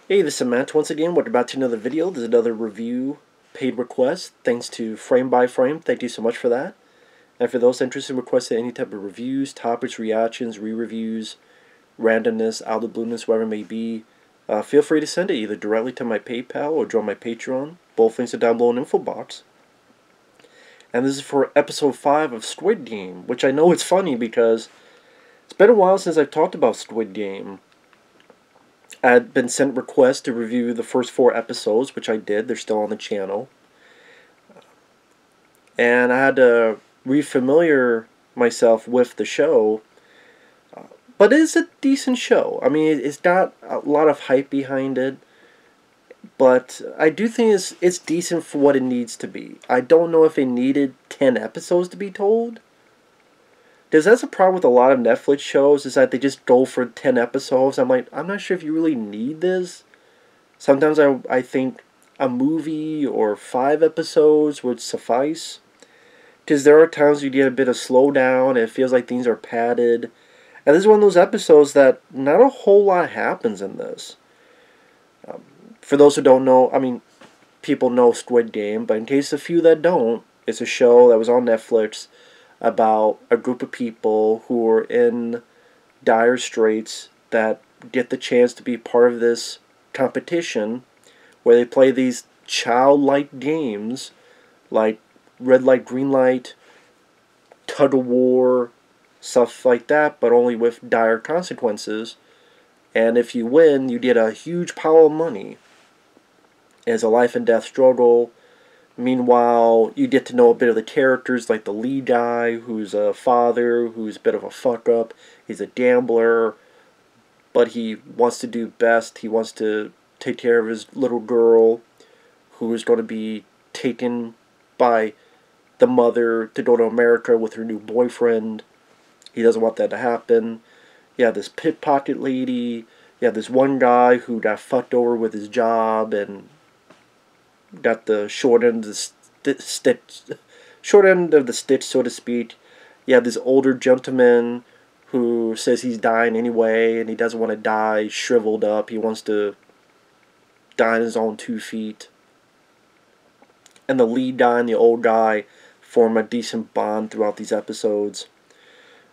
Hey, this is Matt once again. Welcome back to another video. There's another review paid request. Thanks to Frame by Frame. Thank you so much for that. And for those interested in requesting any type of reviews, topics, reactions, re-reviews, randomness, out of the blueness, whatever it may be, feel free to send it either directly to my PayPal or join my Patreon. Both links are down below in the info box. And this is for episode 5 of Squid Game, which I know it's funny because it's been a while since I've talked about Squid Game. I had been sent requests to review the first 4 episodes, which I did. They're still on the channel. And I had to refamiliar myself with the show. But it is a decent show. I mean, it's got a lot of hype behind it. But I do think it's decent for what it needs to be. I don't know if it needed 10 episodes to be told. Because that's a problem with a lot of Netflix shows, is that they just go for 10 episodes. I'm like, I'm not sure if you really need this. Sometimes I think a movie or 5 episodes would suffice. Because there are times you get a bit of slowdown, and it feels like things are padded. And this is one of those episodes that not a whole lot happens in this. For those who don't know, I mean, people know Squid Game, but in case a few that don't, it's a show that was on Netflix about a group of people who are in dire straits that get the chance to be part of this competition where they play these childlike games like red light, green light, tug of war, stuff like that, but only with dire consequences. And if you win, you get a huge pile of money. It's a life and death struggle. Meanwhile, you get to know a bit of the characters, like the lead guy, who's a father, who's a bit of a fuck-up. He's a gambler, but he wants to do best. He wants to take care of his little girl, who is going to be taken by the mother to go to America with her new boyfriend. He doesn't want that to happen. You have this pickpocket lady. You have this one guy who got fucked over with his job and got the short end of the stick, so to speak. You have this older gentleman who says he's dying anyway, and he doesn't want to die shriveled up. He wants to die on his own 2 feet. And the lead guy and the old guy form a decent bond throughout these episodes.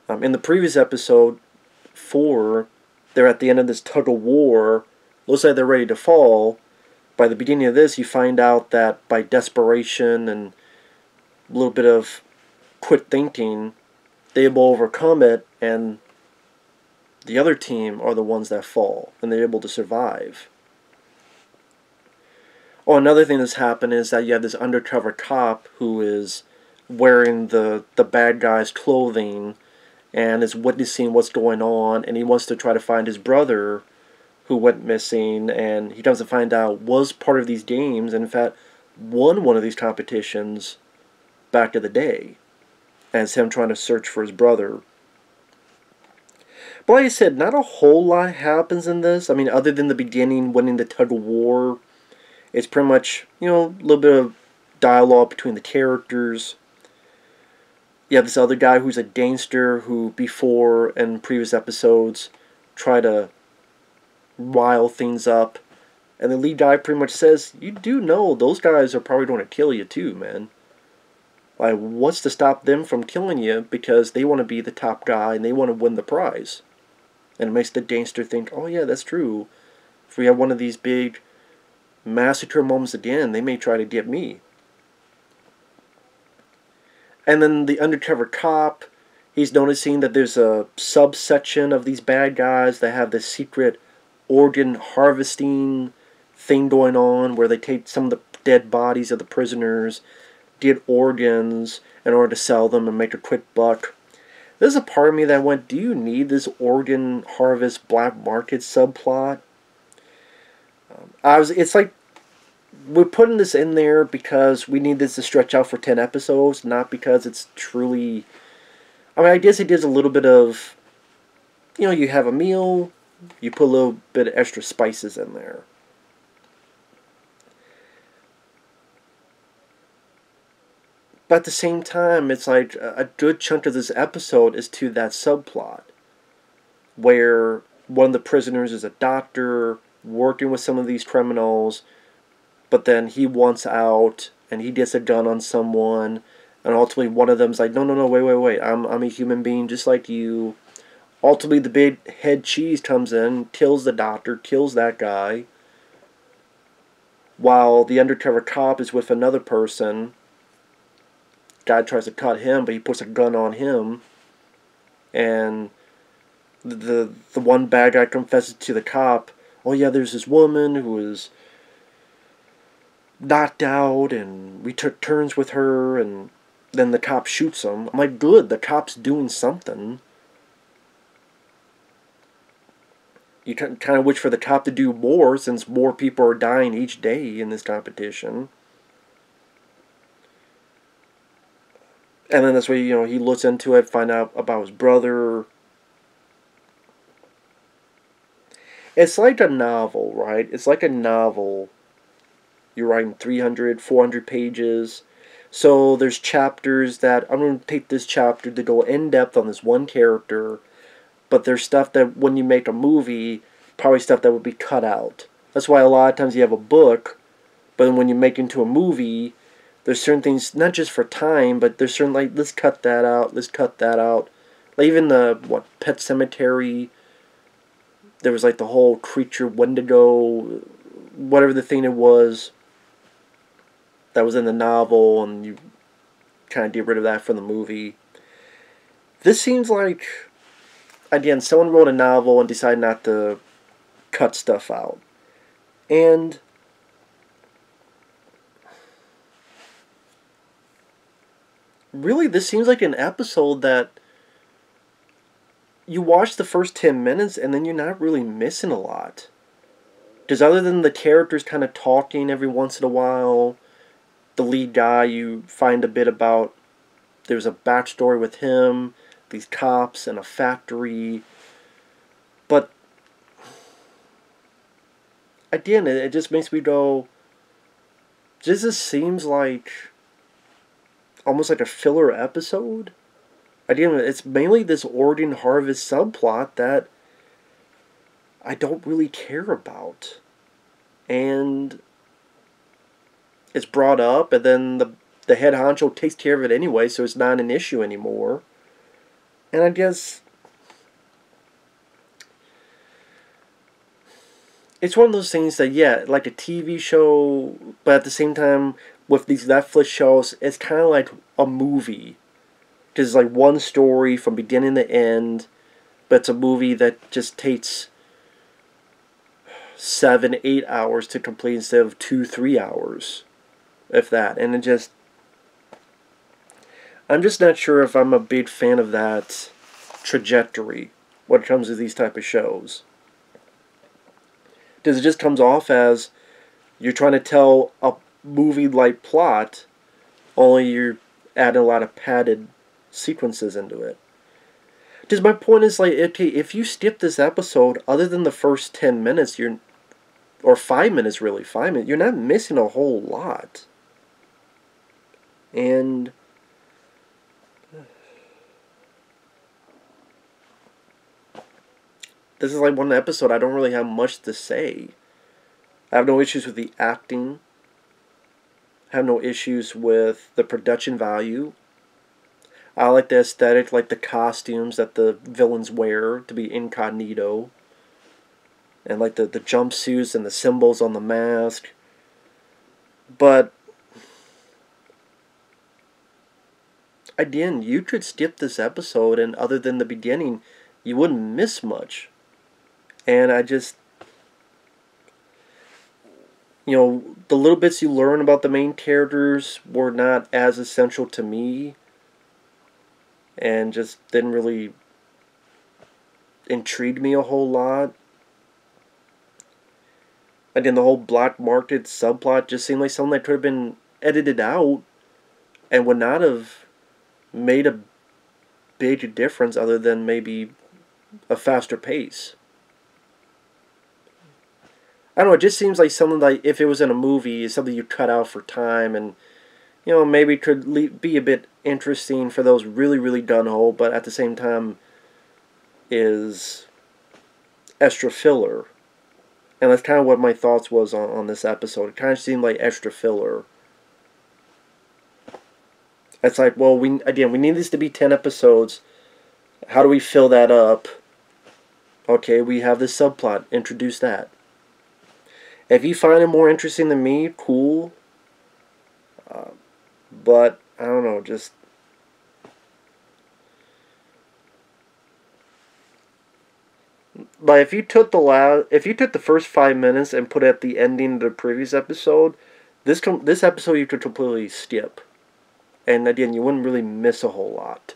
In the previous episode 4, they're at the end of this tug of war. Looks like they're ready to fall. By the beginning of this, you find out that by desperation and a little bit of quick thinking, they will overcome it, and the other team are the ones that fall, and they're able to survive. Oh, another thing that's happened is that you have this undercover cop who is wearing the bad guy's clothing and is witnessing what's going on, and he wants to try to find his brother who went missing, and he comes to find out was part of these games, and in fact won one of these competitions back in the day. And it's him trying to search for his brother. But like I said, not a whole lot happens in this. I mean, other than the beginning, winning the tug of war. It's pretty much, you know, a little bit of dialogue between the characters. You have this other guy who's a gangster who before in previous episodes try to rile things up, and the lead guy pretty much says, you do know those guys are probably going to kill you too, man. Like, what's to stop them from killing you? Because they want to be the top guy and they want to win the prize. And it makes the gangster think, oh yeah, that's true. If we have one of these big massacre moments again, they may try to get me. And then the undercover cop, he's noticing that there's a subsection of these bad guys that have this secret organ harvesting thing going on where they take some of the dead bodies of the prisoners, get organs in order to sell them and make a quick buck. There's a part of me that went, do you need this organ harvest black market subplot? It's like we're putting this in there because we need this to stretch out for 10 episodes, not because it's truly... I mean, I guess it is a little bit of, you know, you have a meal, you put a little bit of extra spices in there. But at the same time, it's like a good chunk of this episode is to that subplot, where one of the prisoners is a doctor, working with some of these criminals, but then he wants out and he gets a gun on someone, and ultimately one of them's like, no, no, no, wait, wait, wait, I'm a human being just like you. Ultimately, the big head cheese comes in, kills the doctor, kills that guy, while the undercover cop is with another person. Guy tries to cut him, but he puts a gun on him, and the one bad guy confesses to the cop, oh yeah, there's this woman who was knocked out, and we took turns with her, and then the cop shoots him. I'm like, good, the cop's doing something. You kind of wish for the cop to do more, since more people are dying each day in this competition. And then this way, he looks into it, find out about his brother. It's like a novel, right? It's like a novel. You're writing 300, 400 pages. So there's chapters that, I'm going to take this chapter to go in depth on this one character, but there's stuff that when you make a movie, probably stuff that would be cut out. That's why a lot of times you have a book, but then when you make it into a movie, there's certain things, not just for time, but there's certain, like, let's cut that out, let's cut that out. Like even the, Pet Cemetery, there was like the whole creature Wendigo, whatever the thing it was, that was in the novel, and you kind of get rid of that from the movie. This seems like, again, someone wrote a novel and decided not to cut stuff out. And really, this seems like an episode that you watch the first 10 minutes and then you're not really missing a lot. Because other than the characters kind of talking every once in a while, the lead guy, you find a bit about, there's a backstory with him, these cops, and a factory. But again, it just makes me go, this just seems like almost like a filler episode. Again, it's mainly this Oregon Harvest subplot that I don't really care about. And it's brought up, and then the head honcho takes care of it anyway, so it's not an issue anymore. And I guess it's one of those things that, yeah, like a TV show, but at the same time, with these Netflix shows, it's kind of like a movie. Because it's like one story from beginning to end, but it's a movie that just takes 7, 8 hours to complete instead of 2, 3 hours, if that. And it just, I'm just not sure if I'm a big fan of that trajectory when it comes to these type of shows. Because it just comes off as you're trying to tell a movie-like plot, only you're adding a lot of padded sequences into it. Because my point is, like, okay, if you skip this episode, other than the first 10 minutes, or 5 minutes really, 5 minutes, you're not missing a whole lot. And this is like one episode I don't really have much to say. I have no issues with the acting. I have no issues with the production value. I like the aesthetic, like the costumes that the villains wear to be incognito. And like the jumpsuits and the symbols on the mask. But again, you could skip this episode, and other than the beginning, you wouldn't miss much. And I just, the little bits you learn about the main characters were not as essential to me, and just didn't really intrigue me a whole lot. Again, the whole black market subplot just seemed like something that could have been edited out and would not have made a big difference other than maybe a faster pace. I don't know, it just seems like something like, if it was in a movie, something you cut out for time, and maybe could be a bit interesting for those really, really gun-ho, but at the same time is extra filler. And that's kind of what my thoughts was on this episode. It kind of seemed like extra filler. It's like, well, we need this to be 10 episodes. How do we fill that up? Okay, we have this subplot. Introduce that. If you find it more interesting than me, cool. But, I don't know, just... Like, if you took the first 5 minutes and put it at the ending of the previous episode, this episode you could completely skip. And again, you wouldn't really miss a whole lot.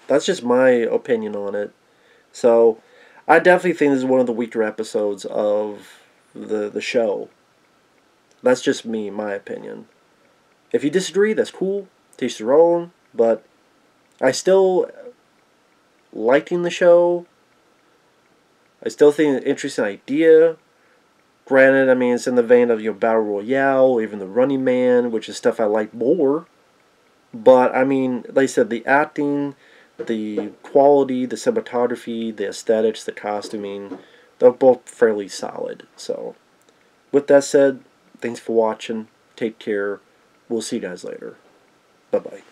That's just my opinion on it. So, I definitely think this is one of the weaker episodes of the show. That's just me, my opinion. If you disagree, that's cool. Taste your own. But I still liking the show. I still think it's an interesting idea. Granted, I mean, it's in the vein of, Battle Royale, even the Running Man, which is stuff I like more. But, I mean, like I said, the acting, the quality, the cinematography, the aesthetics, the costuming, they're both fairly solid. So, with that said, thanks for watching. Take care. We'll see you guys later. Bye-bye.